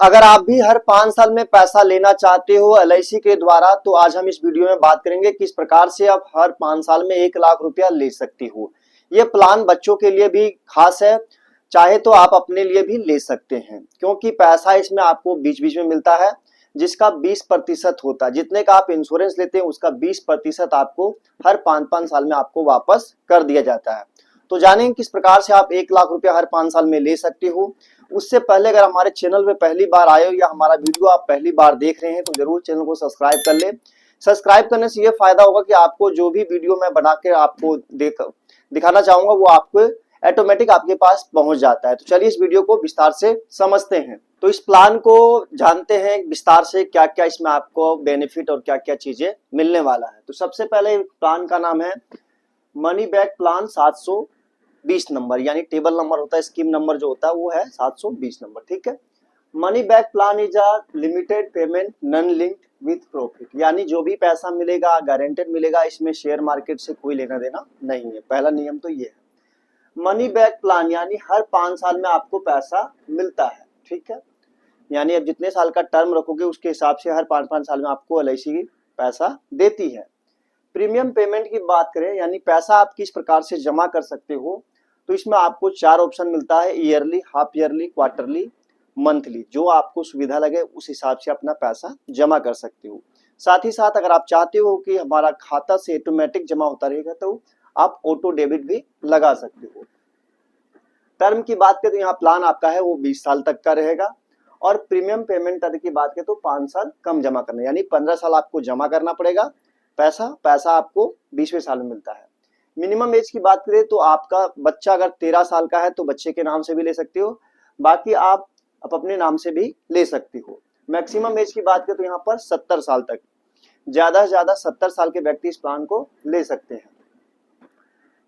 अगर आप भी हर 5 साल में पैसा लेना चाहते हो एलआईसी के द्वारा, तो आज हम इस वीडियो में बात करेंगे किस प्रकार से आप हर 5 साल में 1 लाख रुपया ले सकती हो। ये प्लान बच्चों के लिए भी खास है, चाहे तो आप अपने लिए भी ले सकते हैं, क्योंकि पैसा इसमें आपको बीच बीच में मिलता है जिसका 20% होता है। जितने का आप इंश्योरेंस लेते हैं उसका 20% आपको हर 5-5 साल में आपको वापस कर दिया जाता है। तो जानेंगे किस प्रकार से आप 1 लाख रुपया हर 5 साल में ले सकते हो। उससे पहले अगर हमारे चैनल पे पहली बार आए हो या हमारा वीडियो आप पहली बार देख रहे हैं तो जरूर चैनल को सब्सक्राइब कर ले। सब्सक्राइब करने से ये फायदा होगा कि आपको जो भी वीडियो मैं बना के आपको दिखाना चाहूंगा वो आपको ऑटोमेटिक आपके पास पहुंच जाता है। तो चलिए इस वीडियो को विस्तार से समझते हैं। तो इस प्लान को जानते हैं विस्तार से, क्या क्या इसमें आपको बेनिफिट और क्या क्या चीजें मिलने वाला है। तो सबसे पहले प्लान का नाम है मनी बैक प्लान 720 नंबर, यानी टेबल नंबर होता है, स्कीम नंबर जो होता है वो है 720 नंबर। ठीक है। Money back plan is a limited payment non linked with profit, यानी जो भी पैसा मिलेगा गारंटेड मिलेगा, इसमें शेयर मार्केट से कोई लेना देना नहीं है। पहला नियम तो ये है। मनी बैक प्लान यानी हर 5 साल में आपको पैसा मिलता है। ठीक है। यानी अब जितने साल का टर्म रखोगे उसके हिसाब से हर 5-5 साल में आपको एलआईसी पैसा देती है। प्रीमियम पेमेंट की बात करें, यानी पैसा आप किस प्रकार से जमा कर सकते हो, तो इसमें आपको 4 ऑप्शन मिलता है, yearly, half yearly, quarterly, monthly. जो आपको सुविधा लगे उस हिसाब से अपना पैसा जमा कर सकते हो। साथ ही साथ अगर आप चाहते हो कि हमारा खाता से ऑटोमेटिक जमा होता रहेगा तो आप ऑटो डेबिट भी लगा सकते हो। टर्म की बात करें तो यहाँ प्लान आपका है वो 20 साल तक का रहेगा। और प्रीमियम पेमेंट टर्म की बात करें तो 5 साल कम जमा करना, यानी 15 साल आपको जमा करना पड़ेगा पैसा आपको 20वें साल में मिलता है। मिनिमम एज की बात करें तो आपका बच्चा अगर 13 साल का है तो बच्चे के नाम से भी ले सकते हो, बाकी आप अपने नाम से भी ले सकते हो। मैक्सिमम एज की बात करें तो यहाँ पर 70 साल तक, ज्यादा से ज्यादा 70 साल के व्यक्ति इस प्लान को ले सकते हैं।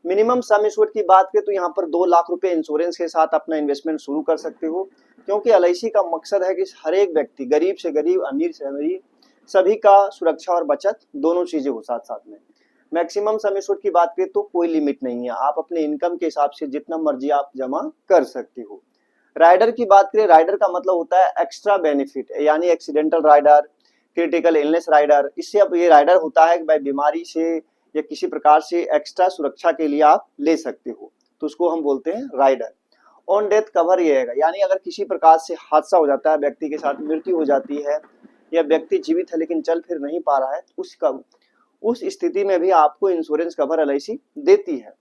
मिनिमम सम एश्योर्ड की बात करें तो यहाँ पर 2 लाख रुपए इंश्योरेंस के साथ अपना इन्वेस्टमेंट शुरू कर सकते हो, क्योंकि एलआईसी का मकसद है कि हर एक व्यक्ति, गरीब से गरीब, अमीर से अमीर, सभी का सुरक्षा और बचत दोनों चीजें हो साथ साथ में। मैक्सिमम सम एश्योर्ड की बात करें तो कोई लिमिट नहीं है, आप अपने इनकम के हिसाब से जितना मर्जी आप जमा कर सकते हो। राइडर की बात करें, राइडर का मतलब होता है एक्स्ट्रा बेनिफिट, यानी accidental rider, critical illness rider. इससे अब ये राइडर होता है कि भाई बीमारी से या किसी प्रकार से एक्स्ट्रा सुरक्षा के लिए आप ले सकते हो, तो उसको हम बोलते हैं राइडर। ऑन डेथ कवर ये है, यानी अगर किसी प्रकार से हादसा हो जाता है, व्यक्ति के साथ मृत्यु हो जाती है या व्यक्ति जीवित है लेकिन चल फिर नहीं पा रहा है, उस स्थिति में भी आपको इंश्योरेंस कवर एलआईसी देती है।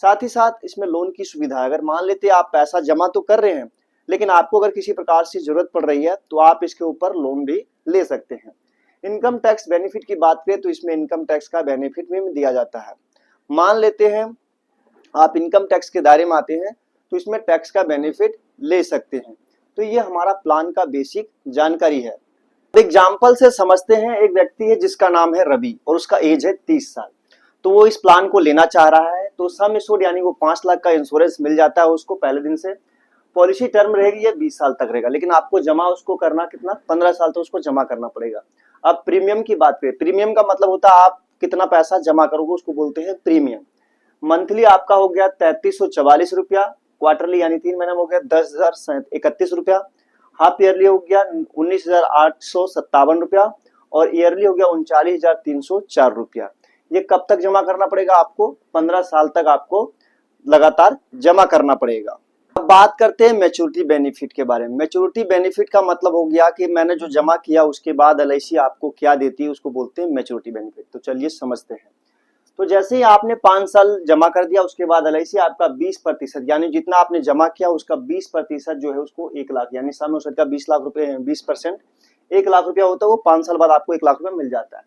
साथ ही साथ इसमें लोन की सुविधा है। अगर मान लेते आप पैसा जमा तो कर रहे हैं लेकिन आपको अगर किसी प्रकार से जरूरत पड़ रही है तो आप इसके ऊपर लोन भी ले सकते हैं। इनकम टैक्स बेनिफिट की बात करें तो इसमें इनकम टैक्स का बेनिफिट भी दिया जाता है। मान लेते हैं आप इनकम टैक्स के दायरे में आते हैं तो इसमें टैक्स का बेनिफिट ले सकते हैं। तो ये हमारा प्लान का बेसिक जानकारी है। एग्जाम्पल से समझते हैं। एक व्यक्ति है जिसका नाम है रवि और उसका एज है 30 साल, तो वो इस प्लान को लेना चाह रहा है। तो सम एश्योर्ड यानी वो 5 लाख का इंश्योरेंस मिल जाता है उसको पहले दिन से। पॉलिसी टर्म रहेगी ये 20 साल तक रहेगा, लेकिन आपको जमा उसको करना कितना, 15 साल तो उसको जमा करना पड़ेगा। अब प्रीमियम की बात करें, प्रीमियम का मतलब होता है आप कितना पैसा जमा करोगे उसको बोलते हैं प्रीमियम। मंथली आपका हो गया 3344 रुपया, क्वार्टरली यानी 3 महीने में हो गया 10,031 रुपया, हाफ ईयरली हो गया 19,857 रुपया और ईयरली हो गया 39,304 रुपया। ये कब तक जमा करना पड़ेगा आपको, 15 साल तक आपको लगातार जमा करना पड़ेगा। अब बात करते हैं मैच्योरिटी बेनिफिट के बारे में। मैच्योरिटी बेनिफिट का मतलब हो गया कि मैंने जो जमा किया उसके बाद एलआईसी आपको क्या देती है, उसको बोलते हैं मैच्योरिटी बेनिफिट। तो चलिए समझते हैं। तो जैसे ही आपने 5 साल जमा कर दिया उसके बाद एलआईसी आपका 20%, यानी जितना आपने जमा किया उसका 20% जो है उसको 1 लाख, यानी सम एश्योर्ड का 20 लाख रुपए 20% 1 लाख रुपया होता है, वो 5 साल बाद आपको 1 लाख रुपया मिल जाता है।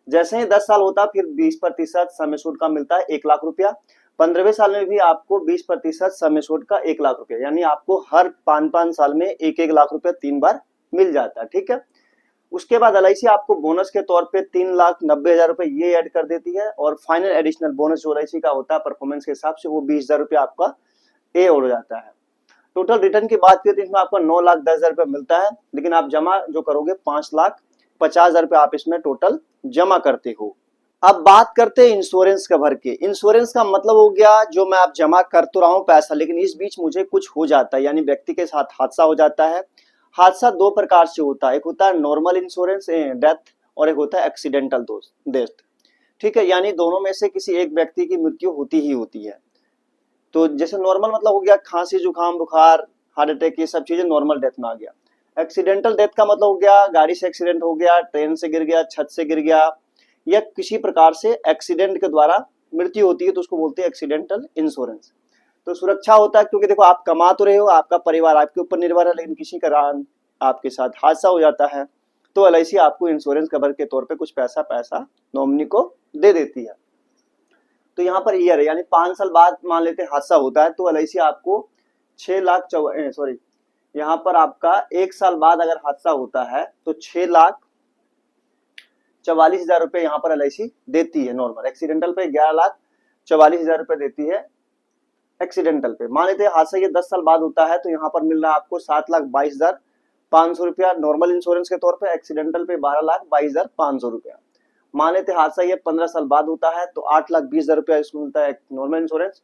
जैसे ही 10 साल होता है फिर 20% सम एश्योर्ड का मिलता है 1 लाख रुपया। 15वें साल में भी आपको 20% सम एश्योर्ड का 1 लाख रुपया, यानी आपको हर 5-5 साल में 1-1 लाख रुपया 3 बार मिल जाता है। ठीक है। उसके बाद एलआईसी आपको बोनस के तौर पे 3,90,000 रुपए ये ऐड कर देती है और फाइनल एडिशनल बोनस जो एलआईसी का होता है परफॉर्मेंस के हिसाब से वो 20,000 रुपया आपका ए हो जाता है। टोटल रिटर्न की बात करें तो इसमें आपको 9,10,000 रुपया मिलता है, लेकिन आप जमा जो करोगे 5,50,000 रुपया आप इसमें टोटल जमा करते हो। अब बात करते हैं इंश्योरेंस कवर के। इंश्योरेंस का मतलब हो गया जो मैं आप जमा कर तो रहा हूं पैसा, लेकिन इस बीच मुझे कुछ हो जाता है, यानी व्यक्ति के साथ हादसा हो जाता है, हादसा दो प्रकार से होता है, एक होता है नॉर्मल इंश्योरेंस डेथ और एक होता है एक्सीडेंटल डेथ। ठीक है, यानी दोनों में से किसी एक व्यक्ति की मृत्यु होती ही होती है। तो जैसे नॉर्मल मतलब हो गया खांसी जुकाम बुखार हार्ट अटैक, ये सब चीजें नॉर्मल डेथ में आ गया। एक्सीडेंटल डेथ का मतलब हो गया गाड़ी से एक्सीडेंट हो गया, ट्रेन से गिर गया, छत से गिर गया, या किसी प्रकार से एक्सीडेंट के द्वारा मृत्यु होती है, तो उसको बोलते हैं एक्सीडेंटल इंश्योरेंस। तो सुरक्षा होता है, क्योंकि देखो आप कमा तो रहे हो, आपका परिवार आपके ऊपर निर्भर है, लेकिन किसी कारण आपके साथ हादसा हो जाता है तो एलआईसी आपको इंश्योरेंस कवर के तौर पे कुछ पैसा नॉमिनी को दे देती है। तो यहाँ पर ईयर है, यानी 5 साल बाद मान लेते हैं हादसा होता है तो एलआईसी आपको 6 लाख यहाँ पर आपका 1 साल बाद अगर हादसा होता है तो 6,44,000 रुपए यहाँ पर एलआईसी देती है नॉर्मल। एक्सीडेंटल पे 11,44,000 रुपए देती है एक्सीडेंटल पे। मान लेते हैं हादसा ये 10 साल बाद होता है तो यहाँ पर मिल रहा है आपको 7,22,500 रुपया नॉर्मल इंश्योरेंस के तौर पे, एक्सीडेंटल पे 12,22,500 रुपया। मान लेते हैं हादसा ये 15 साल बाद होता है तो 8,20,000 रुपया इसमें मिलता है नॉर्मल इंश्योरेंस,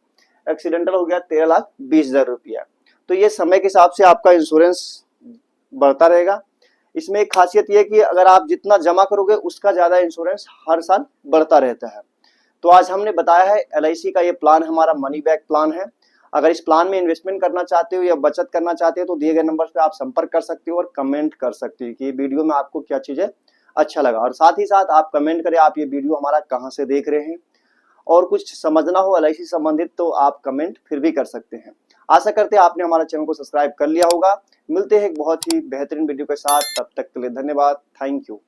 एक्सीडेंटल हो गया 13,20,000 रुपया। तो ये समय के हिसाब से आपका इंश्योरेंस बढ़ता रहेगा। इसमें एक खासियत ये कि अगर आप जितना जमा करोगे उसका ज्यादा इंश्योरेंस हर साल बढ़ता रहता है। तो आज हमने बताया है एलआईसी का ये प्लान हमारा मनी बैक प्लान है। अगर इस प्लान में इन्वेस्टमेंट करना चाहते हो या बचत करना चाहते हो तो दिए गए नंबर पे आप संपर्क कर सकते हो और कमेंट कर सकते हो कि ये वीडियो में आपको क्या चीजें अच्छा लगा, और साथ ही साथ आप कमेंट करें आप ये वीडियो हमारा कहाँ से देख रहे हैं, और कुछ समझना हो एलआईसी संबंधित तो आप कमेंट फिर भी कर सकते हैं। आशा करते हैं आपने हमारा चैनल को सब्सक्राइब कर लिया होगा। मिलते हैं एक बहुत ही बेहतरीन वीडियो के साथ, तब तक के लिए धन्यवाद, थैंक यू।